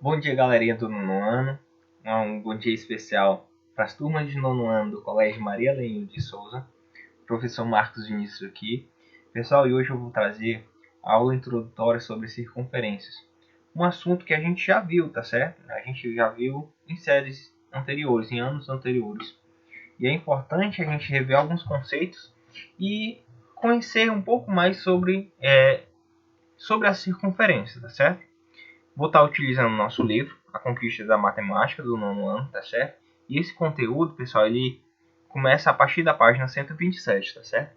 Bom dia, galerinha do nono ano. Um bom dia especial para as turmas de nono ano do Colégio Maria Leonil de Souza. Professor Marcos Vinícius aqui. Pessoal, e hoje eu vou trazer a aula introdutória sobre circunferências. Um assunto que a gente já viu, tá certo? A gente já viu em séries anteriores, em anos anteriores. E é importante a gente rever alguns conceitos e conhecer um pouco mais sobre as circunferências, tá certo? Vou estar utilizando o nosso livro, A Conquista da Matemática, do nono ano, tá certo? E esse conteúdo, pessoal, ele começa a partir da página 127, tá certo?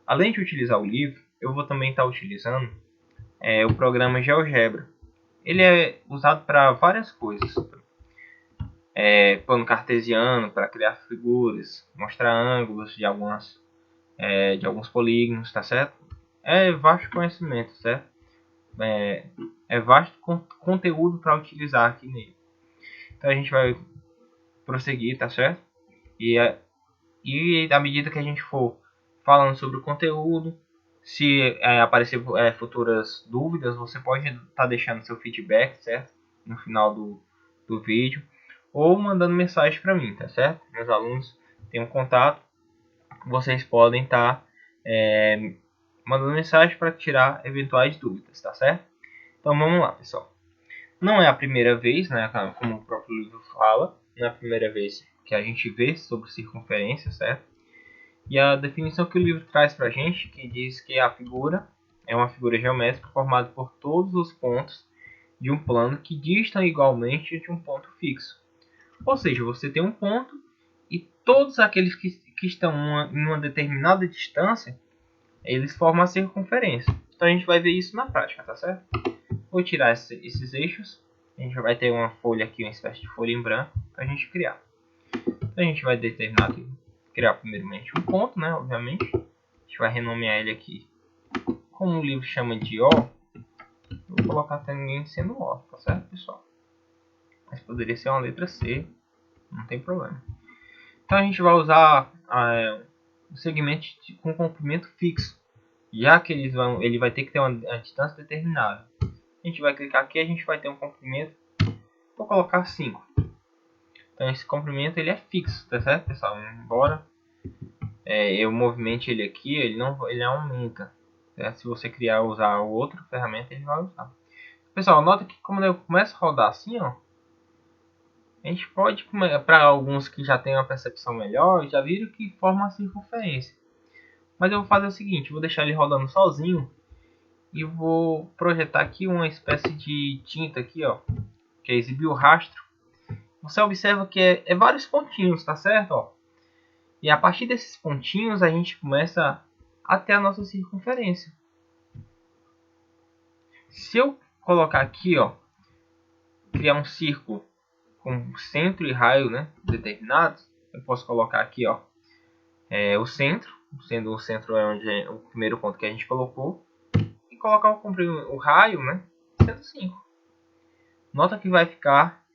Além de utilizar o livro, eu vou também estar utilizando o programa GeoGebra. Ele é usado para várias coisas. Plano cartesiano, para criar figuras, mostrar ângulos de alguns polígonos, tá certo? É vasto conhecimento, certo? É vasto conteúdo para utilizar aqui nele. Então a gente vai prosseguir, tá certo? E à medida que a gente for falando sobre o conteúdo, se aparecer futuras dúvidas, você pode estar deixando seu feedback, certo? No final do vídeo. Ou mandando mensagem para mim, tá certo? Meus alunos têm um contato. Vocês podem estar mandando mensagem para tirar eventuais dúvidas, tá certo? Então vamos lá, pessoal. Não é a primeira vez, né, como o próprio livro fala, não é a primeira vez que a gente vê sobre circunferência, certo? E a definição que o livro traz para a gente, que diz que a figura é uma figura geométrica formada por todos os pontos de um plano que distam igualmente de um ponto fixo. Ou seja, você tem um ponto e todos aqueles que estão em uma determinada distância, eles formam a circunferência. Então a gente vai ver isso na prática, tá certo? Vou tirar esses eixos. A gente vai ter uma folha aqui, uma espécie de folha em branco, para a gente criar. Então a gente vai determinar aqui, criar primeiramente um ponto, né? Obviamente. A gente vai renomear ele aqui. Como o livro chama de O, vou colocar também sendo O, tá certo, pessoal? Mas poderia ser uma letra C, não tem problema. Então a gente vai usar um segmento com comprimento fixo, já que ele vai ter que ter uma distância determinada. A gente vai clicar aqui e a gente vai ter um comprimento. Vou colocar 5. Então esse comprimento ele é fixo, tá certo, pessoal? Embora eu movimente ele aqui, ele aumenta. Certo? Se você usar outra ferramenta, ele vai usar. Pessoal, nota que quando eu começo a rodar assim, ó, a gente pode, para alguns que já têm uma percepção melhor, já viram que forma uma circunferência. Mas eu vou fazer o seguinte, vou deixar ele rodando sozinho e vou projetar aqui uma espécie de tinta aqui, ó, que é exibir o rastro. Você observa que é vários pontinhos, tá certo? Ó. E a partir desses pontinhos a gente começa a ter a nossa circunferência. Se eu colocar aqui, ó, criar um círculo com centro e raio, né, determinados, eu posso colocar aqui, ó, o centro, sendo o centro onde é o primeiro ponto que a gente colocou, e colocar o raio, né, sendo 5. Nota que vai ficar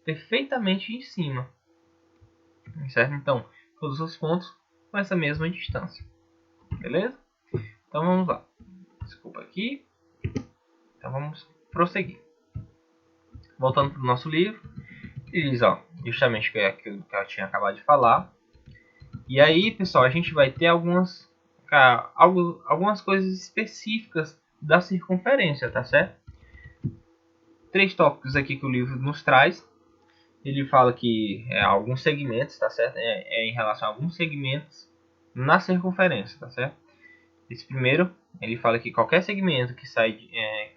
perfeitamente em cima, certo? Então, todos os pontos com essa mesma distância, beleza? Então vamos lá. Desculpa aqui. Então vamos prosseguir. Voltando para o nosso livro, ele diz, ó, justamente que é aquilo que eu tinha acabado de falar. E aí, pessoal, a gente vai ter algumas coisas específicas da circunferência, tá certo? 3 tópicos aqui que o livro nos traz. Ele fala que alguns segmentos, tá certo? Em relação a alguns segmentos na circunferência, tá certo? Esse primeiro, ele fala que qualquer segmento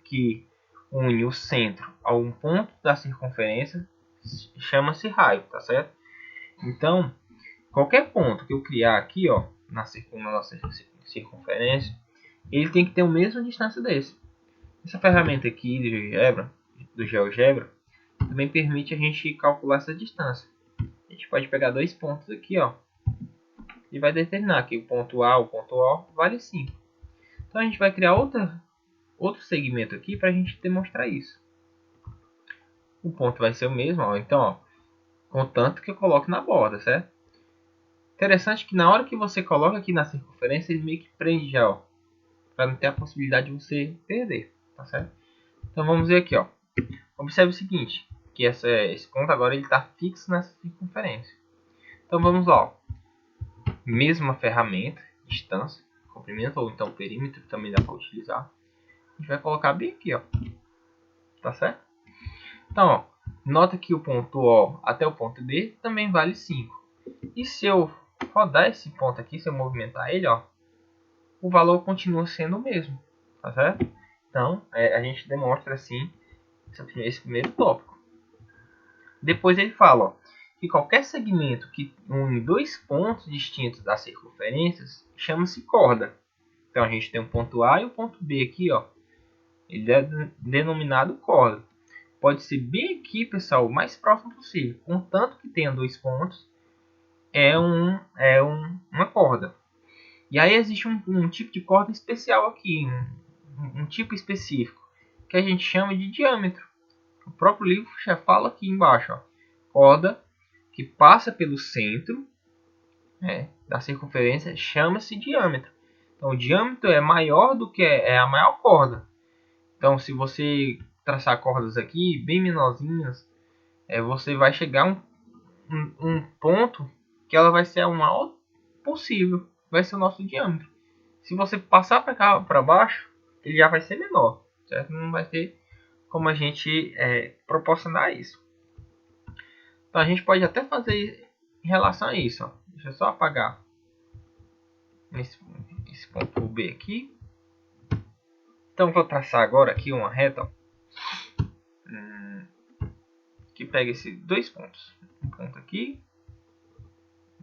que une o centro a um ponto da circunferência chama-se raio, tá certo? Então, qualquer ponto que eu criar aqui, ó, na nossa circunferência, ele tem que ter a mesma distância desse. Essa ferramenta aqui do GeoGebra, também permite a gente calcular essa distância. A gente pode pegar 2 pontos aqui, ó, e vai determinar que o ponto A, o ponto O, vale 5. Então a gente vai criar outro segmento aqui para a gente demonstrar isso. O ponto vai ser o mesmo, ó, então, ó, contanto que eu coloque na borda, certo? Interessante que na hora que você coloca aqui na circunferência, ele meio que prende já, ó, para não ter a possibilidade de você perder, tá certo? Então vamos ver aqui, ó. Observe o seguinte, que esse ponto agora ele está fixo nessa circunferência. Então vamos lá, ó. Mesma ferramenta, distância, comprimento ou então perímetro também dá para utilizar. A gente vai colocar bem aqui, ó. Tá certo? Então, ó, nota que o ponto O até o ponto B também vale 5. E se eu rodar esse ponto aqui, se eu movimentar ele, ó, o valor continua sendo o mesmo, tá certo? Então, a gente demonstra assim esse primeiro tópico. Depois ele fala, ó, que qualquer segmento que une dois pontos distintos das circunferências chama-se corda. Então a gente tem o ponto A e o ponto B aqui, ó. Ele é denominado corda. Pode ser bem aqui, pessoal, o mais próximo possível. Contanto que tenha dois pontos, uma corda. E aí existe um tipo de corda especial aqui, um tipo específico, que a gente chama de diâmetro. O próprio livro já fala aqui embaixo, ó, corda que passa pelo centro da circunferência chama-se diâmetro. Então o diâmetro é maior do que a maior corda. Então se você traçar cordas aqui bem menorzinhas, você vai chegar a um ponto que ela vai ser o maior possível, vai ser o nosso diâmetro. Se você passar para cá para baixo, ele já vai ser menor, certo? Não vai ter como a gente proporcionar isso. Então a gente pode até fazer em relação a isso, ó. Deixa eu só apagar esse ponto B aqui. Então vou traçar agora aqui uma reta, ó, que pega esses dois pontos, um ponto aqui,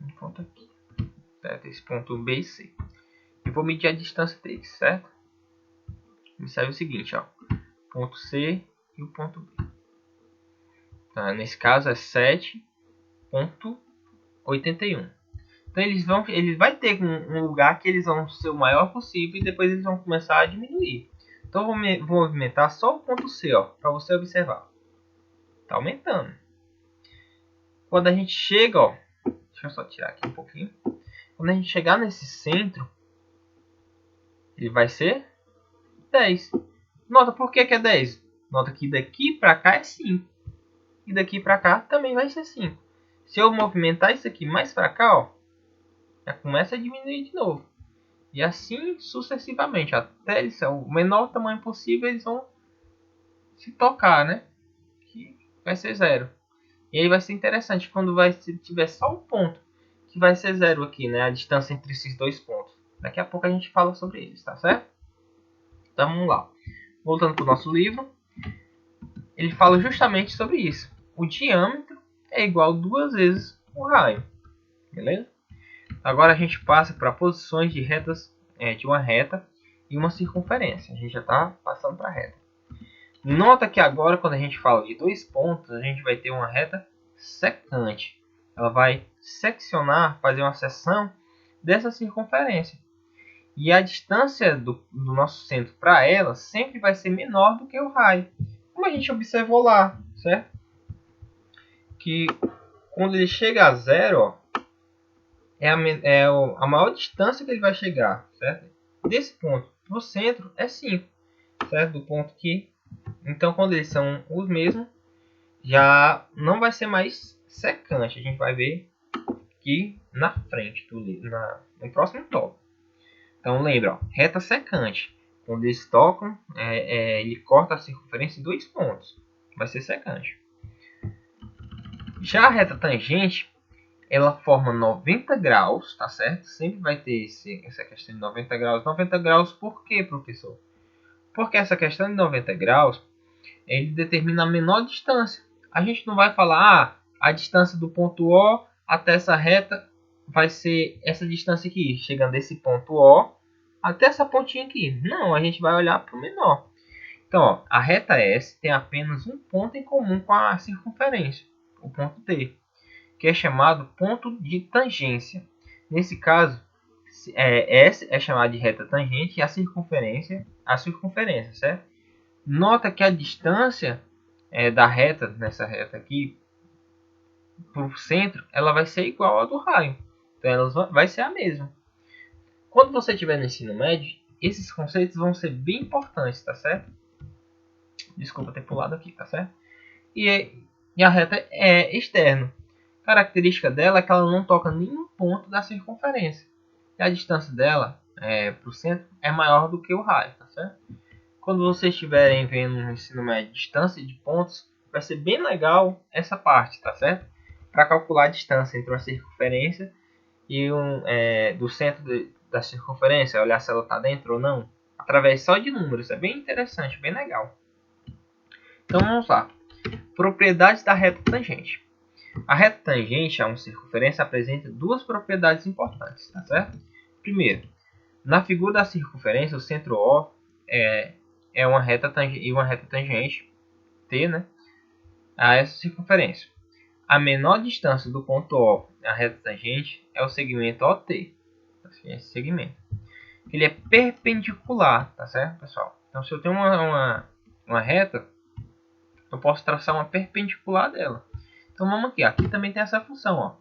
um ponto aqui, certo? Esse ponto B e C. E vou medir a distância deles, certo? Observe o seguinte, ó, ponto C e o ponto B. Então, nesse caso é 7,81. Então ele vai ter um lugar que eles vão ser o maior possível e depois eles vão começar a diminuir. Então vou movimentar só o ponto C, ó, para você observar. Tá aumentando. Quando a gente chega, ó, deixa eu só tirar aqui um pouquinho. Quando a gente chegar nesse centro, ele vai ser 10. Nota por que é 10? Nota que daqui para cá é 5. E daqui para cá também vai ser 5. Se eu movimentar isso aqui mais para cá, ó, já começa a diminuir de novo. E assim sucessivamente, até eles ser o menor tamanho possível, eles vão se tocar, né? Que vai ser 0. E aí vai ser interessante quando tiver só um ponto que vai ser 0 aqui, né? A distância entre esses dois pontos. Daqui a pouco a gente fala sobre eles, tá certo? Então vamos lá. Voltando para o nosso livro, ele fala justamente sobre isso. O diâmetro é igual 2 vezes o raio, beleza? Agora a gente passa para posições de retas, de uma reta e uma circunferência. A gente já está passando para a reta. Nota que agora, quando a gente fala de dois pontos, a gente vai ter uma reta secante. Ela vai seccionar, fazer uma seção dessa circunferência. E a distância do nosso centro para ela sempre vai ser menor do que o raio. Como a gente observou lá, certo? Que quando ele chega a 0, ó, a maior distância que ele vai chegar, certo? Desse ponto para o centro é 5, certo? Do ponto que... Então, quando eles são os mesmos, já não vai ser mais secante. A gente vai ver aqui na frente, no próximo tópico. Então, lembra, ó, reta secante. Quando eles tocam, ele corta a circunferência em 2 pontos. Vai ser secante. Já a reta tangente, ela forma 90 graus, tá certo? Sempre vai ter essa questão de 90 graus. 90 graus por quê, professor? Porque essa questão de 90 graus, ele determina a menor distância. A gente não vai falar, a distância do ponto O até essa reta vai ser essa distância aqui, chegando desse ponto O até essa pontinha aqui. Não, a gente vai olhar para o menor. Então, ó, a reta S tem apenas um ponto em comum com a circunferência, o ponto T, que é chamado ponto de tangência. Nesse caso, S é chamado de reta tangente e a circunferência, certo? Nota que a distância da reta, nessa reta aqui, para o centro, ela vai ser igual à do raio. Então, ela vai ser a mesma. Quando você estiver no ensino médio, esses conceitos vão ser bem importantes, tá certo? Desculpa ter pulado aqui, tá certo? E a reta é externa. A característica dela é que ela não toca nenhum ponto da circunferência. E a distância dela para o centro é maior do que o raio, tá certo? Quando vocês estiverem vendo no ensino médio distância de pontos, vai ser bem legal essa parte, tá certo? Para calcular a distância entre uma circunferência e do centro da circunferência, olhar se ela está dentro ou não, através só de números. É bem interessante, bem legal. Então vamos lá. Propriedades da reta tangente. A reta tangente a uma circunferência apresenta duas propriedades importantes, tá certo? Primeiro, na figura da circunferência, o centro O é uma reta tangente e uma reta tangente T, né, a essa circunferência. A menor distância do ponto O à reta tangente é o segmento OT. Esse segmento. Ele é perpendicular, tá certo, pessoal? Então, se eu tenho uma reta, eu posso traçar uma perpendicular dela. Então, vamos aqui. Aqui também tem essa função, ó.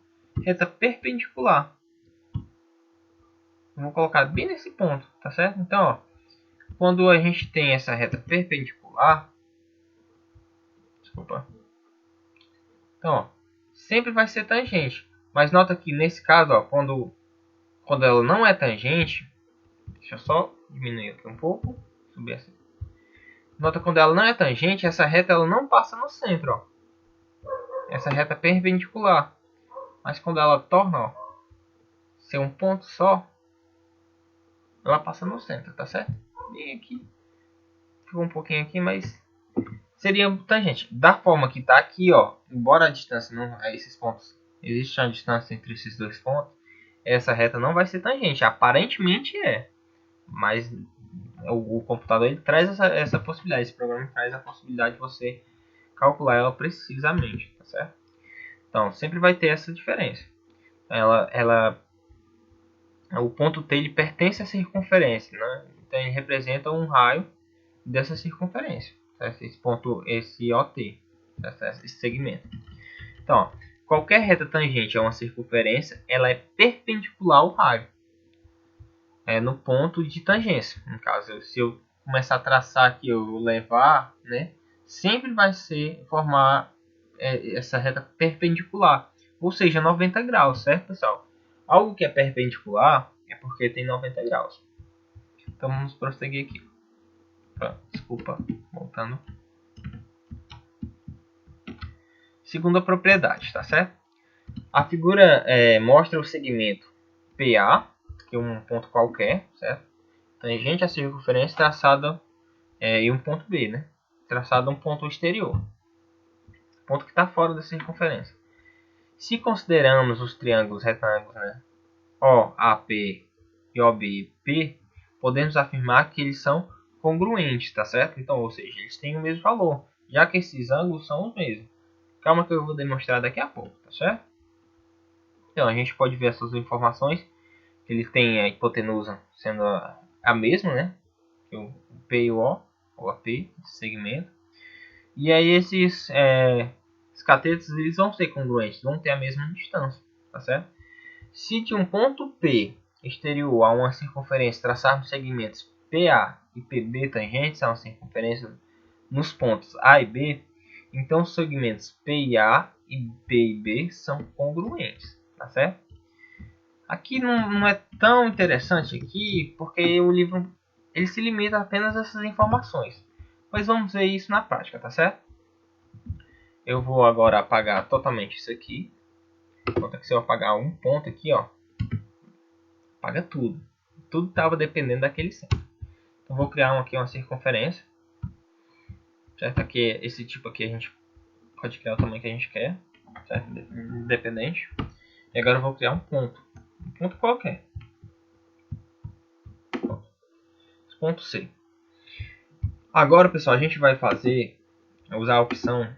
Reta perpendicular. Eu vou colocar bem nesse ponto, tá certo? Então, ó, quando a gente tem essa reta perpendicular, desculpa. Então, ó, sempre vai ser tangente. Mas nota que nesse caso, ó, quando ela não é tangente, deixa eu só diminuir aqui um pouco, subir assim. Nota quando ela não é tangente, essa reta ela não passa no centro, ó. Essa reta é perpendicular. Mas quando ela torna, ó, ser um ponto só, ela passa no centro, tá certo? E aqui ficou um pouquinho aqui, mas seria tangente. Da forma que está aqui, ó, embora a distância não a esses pontos, existe uma distância entre esses dois pontos, essa reta não vai ser tangente. Aparentemente é, mas o computador ele traz essa possibilidade, esse programa traz a possibilidade de você calcular ela precisamente, tá certo? Então sempre vai ter essa diferença. O ponto T ele pertence à circunferência, né? Então ele representa um raio dessa circunferência, certo? Esse OT, certo? Esse segmento. Então, ó, qualquer reta tangente a uma circunferência, ela é perpendicular ao raio, no ponto de tangência. No caso, se eu começar a traçar aqui, eu levar, né, sempre vai formar essa reta perpendicular, ou seja, 90 graus, certo, pessoal? Algo que é perpendicular é porque tem 90 graus. Então vamos prosseguir aqui. Desculpa, voltando. Segunda propriedade, tá certo? A figura mostra o segmento PA, que é um ponto qualquer, certo? Tangente à circunferência traçada e um ponto B, né? Traçado um ponto exterior, ponto que está fora da circunferência. Se consideramos os triângulos retângulos, né, OAP e OBP, podemos afirmar que eles são congruentes, tá certo? Então, ou seja, eles têm o mesmo valor, já que esses ângulos são os mesmos. Calma que eu vou demonstrar daqui a pouco, tá certo? Então, a gente pode ver essas informações. Ele tem a hipotenusa sendo a mesma, né? O P e o O, ou a P, esse segmento. E aí esses catetos eles vão ser congruentes, vão ter a mesma distância, tá certo? Se de um ponto P exterior a uma circunferência traçarmos segmentos PA e PB tangentes a uma circunferência nos pontos A e B, então os segmentos P e A e P e B são congruentes, tá certo? Aqui não é tão interessante aqui, porque o livro ele se limita apenas a essas informações. Mas vamos ver isso na prática, tá certo? Eu vou agora apagar totalmente isso aqui. Enquanto que se eu apagar um ponto aqui, ó, apaga tudo. Tudo estava dependendo daquele centro. Então vou criar aqui uma circunferência. Certo? Aqui, esse tipo aqui a gente pode criar o tamanho que a gente quer, certo? Independente. E agora eu vou criar um ponto. Um ponto qualquer. Ponto C. Agora, pessoal, a gente vai usar a opção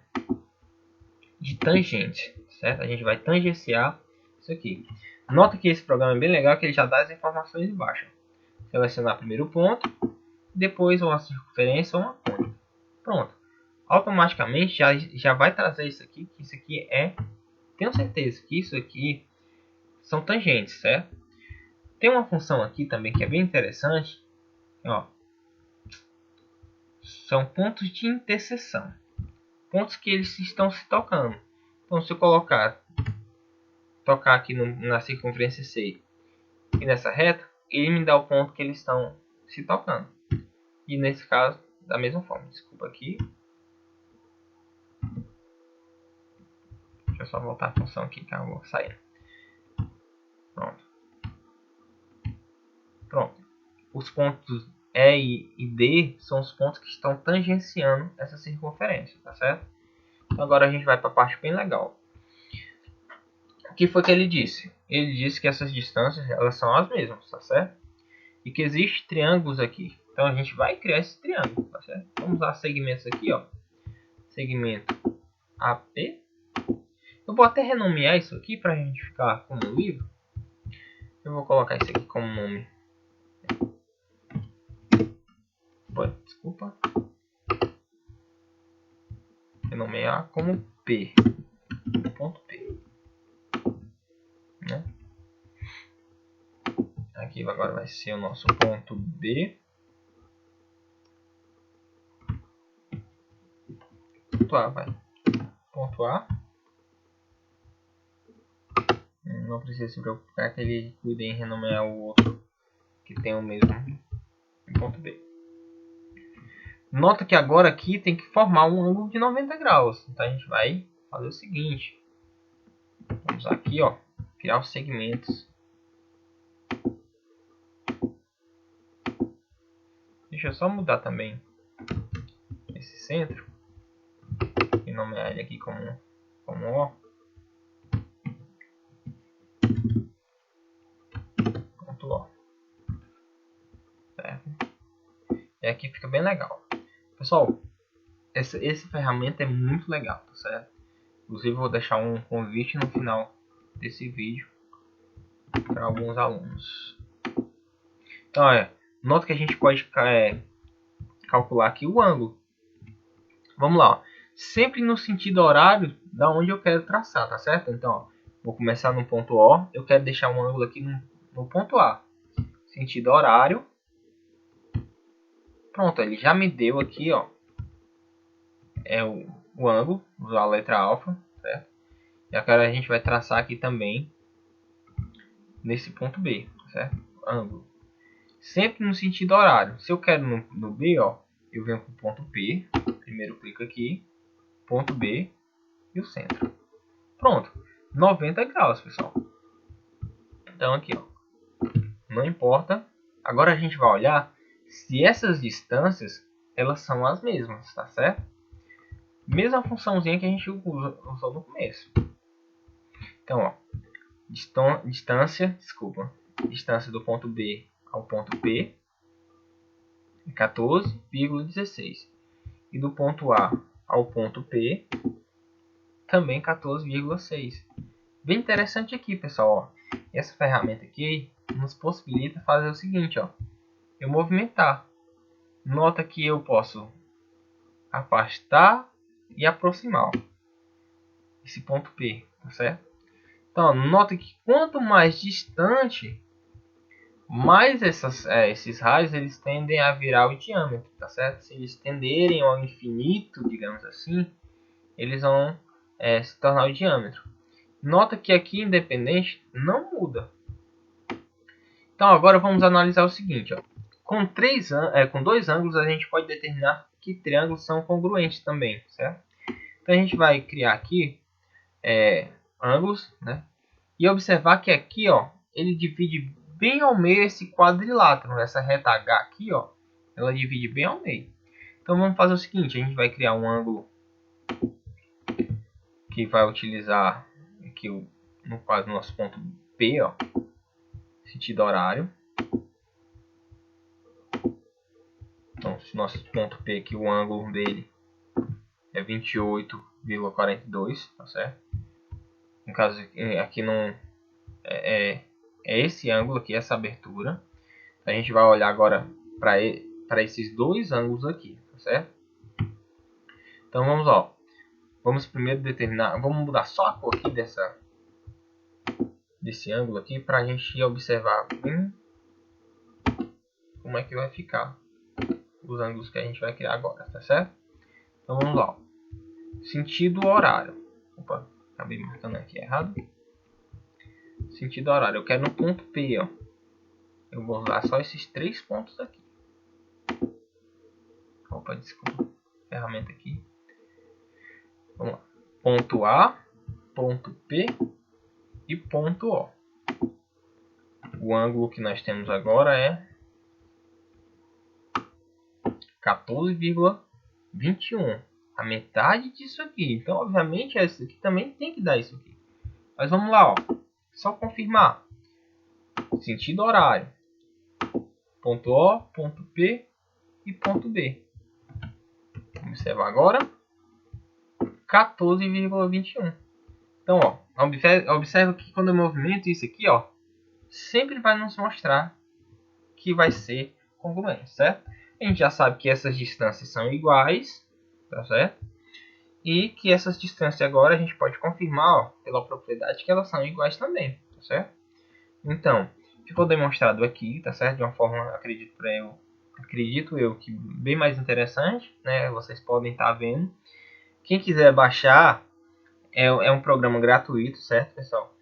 de tangente, certo? A gente vai tangenciar isso aqui. Nota que esse programa é bem legal, que ele já dá as informações embaixo. Selecionar primeiro o ponto, depois uma circunferência ou uma cônica. Pronto. Automaticamente já vai trazer isso aqui, que isso aqui tenho certeza que isso aqui são tangentes, certo? Tem uma função aqui também que é bem interessante, ó. são pontos de interseção. Pontos que eles estão se tocando. Então, se eu tocar aqui na circunferência C e nessa reta, ele me dá o ponto que eles estão se tocando. E nesse caso, da mesma forma. Desculpa aqui. Deixa eu só voltar a função aqui que eu vou sair. Pronto. Os pontos E e D são os pontos que estão tangenciando essa circunferência, tá certo? Então agora a gente vai para a parte bem legal. O que foi que ele disse? Ele disse que essas distâncias elas são as mesmas, tá certo? E que existem triângulos aqui. Então a gente vai criar esse triângulo, tá certo? Vamos usar segmentos aqui, ó. Segmento AP. Eu vou até renomear isso aqui para a gente ficar como livro. Eu vou colocar isso aqui como nome. Desculpa. Renomear como P. Ponto P. Né? Aqui agora vai ser o nosso ponto B. Ponto A, vai. Ponto A. Não precisa se preocupar que ele cuide em renomear o outro que tem o mesmo ponto B. Nota que agora aqui tem que formar um ângulo de 90 graus. Então a gente vai fazer o seguinte. Vamos aqui, ó, criar os segmentos. Deixa eu só mudar também esse centro e nomear ele aqui como O. Ponto O. Certo? E aqui fica bem legal. Pessoal, essa ferramenta é muito legal, tá certo? Inclusive vou deixar um convite no final desse vídeo para alguns alunos. Então, nota que a gente pode calcular aqui o ângulo. Vamos lá, ó. Sempre no sentido horário da onde eu quero traçar, tá certo? Então, ó, vou começar no ponto O, eu quero deixar um ângulo aqui no ponto A. Sentido horário. Pronto, ele já me deu aqui, ó, o ângulo, usar a letra alfa, certo? E agora a gente vai traçar aqui também nesse ponto B, certo? Ângulo. Sempre no sentido horário. Se eu quero no B, ó, eu venho para o ponto P, primeiro clico aqui, ponto B e o centro. Pronto, 90 graus, pessoal. Então aqui, ó, não importa. Agora a gente vai olhar se essas distâncias elas são as mesmas, tá certo? Mesma funçãozinha que a gente usou no começo. Então, ó, distância do ponto B ao ponto P é 14,16 e do ponto A ao ponto P também 14,6. Bem interessante aqui, pessoal, ó. Essa ferramenta aqui nos possibilita fazer o seguinte, ó, eu movimentar. Nota que eu posso afastar e aproximar, ó, esse ponto P, tá certo? Então, nota que quanto mais distante, mais esses raios eles tendem a virar o diâmetro, tá certo? Se eles tenderem ao infinito, digamos assim, eles vão se tornar o diâmetro. Nota que aqui, independente, não muda. Então, agora vamos analisar o seguinte, ó. Com dois ângulos, a gente pode determinar que triângulos são congruentes também, certo? Então, a gente vai criar aqui ângulos, né? E observar que aqui, ó, ele divide bem ao meio esse quadrilátero. Essa reta H aqui, ó, ela divide bem ao meio. Então vamos fazer o seguinte, a gente vai criar um ângulo que vai utilizar aqui no caso do nosso ponto P, ó, sentido horário. Então, se nosso ponto P aqui, o ângulo dele é 28,42, tá certo? No caso aqui não é esse ângulo aqui, essa abertura. A gente vai olhar agora para esses dois ângulos aqui, tá certo? Então vamos, ó, vamos primeiro determinar, vamos mudar só a cor aqui desse ângulo aqui para a gente observar bem como é que vai ficar os ângulos que a gente vai criar agora, tá certo? Então vamos lá. Sentido horário. Opa, acabei marcando aqui errado. Sentido horário. Eu quero no ponto P, ó. Eu vou usar só esses 3 pontos aqui. Opa, desculpa. Ferramenta aqui. Vamos lá. Ponto A, ponto P e ponto O. O ângulo que nós temos agora é 14,21. A metade disso aqui. Então, obviamente, essa aqui também tem que dar isso aqui. Mas vamos lá, ó. Só confirmar. Sentido horário. Ponto O, ponto P e ponto B. Observa agora. 14,21. Então, ó. Observa que quando eu movimento isso aqui, ó. Sempre vai nos mostrar que vai ser congruente, certo? A gente já sabe que essas distâncias são iguais, tá certo? E que essas distâncias agora a gente pode confirmar, ó, pela propriedade que elas são iguais também, tá certo? Então, ficou demonstrado aqui, tá certo? De uma forma, acredito eu que bem mais interessante, né? Vocês podem estar vendo. Quem quiser baixar, é um programa gratuito, certo, pessoal?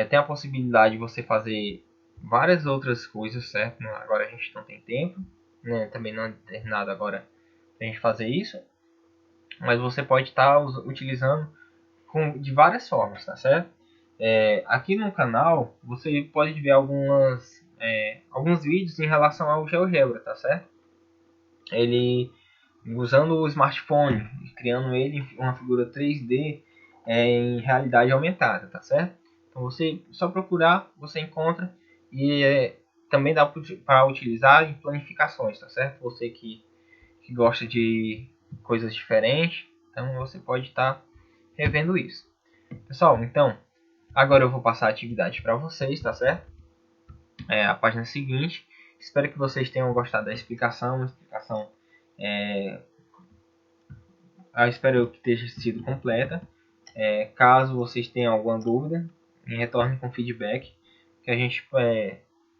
Tem a possibilidade de você fazer várias outras coisas, certo? Agora a gente não tem tempo, né? Também não é determinado agora pra gente fazer isso. Mas você pode estar utilizando de várias formas, tá certo? Aqui no canal você pode ver alguns vídeos em relação ao GeoGebra, tá certo? Ele usando o smartphone, criando ele uma figura 3D em realidade aumentada, tá certo? Então você só procurar, você encontra e também dá para utilizar em planificações, tá certo? Você que gosta de coisas diferentes, então você pode estar revendo isso. Pessoal, então agora eu vou passar a atividade para vocês, tá certo? A página seguinte. Espero que vocês tenham gostado da explicação. Espero que tenha sido completa. Caso vocês tenham alguma dúvida, me retornem com feedback, que a gente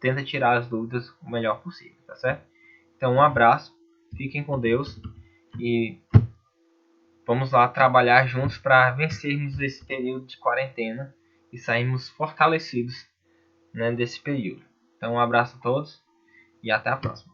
tenta tirar as dúvidas o melhor possível, tá certo? Então um abraço, fiquem com Deus e vamos lá trabalhar juntos para vencermos esse período de quarentena e sairmos fortalecidos, né, desse período. Então um abraço a todos e até a próxima.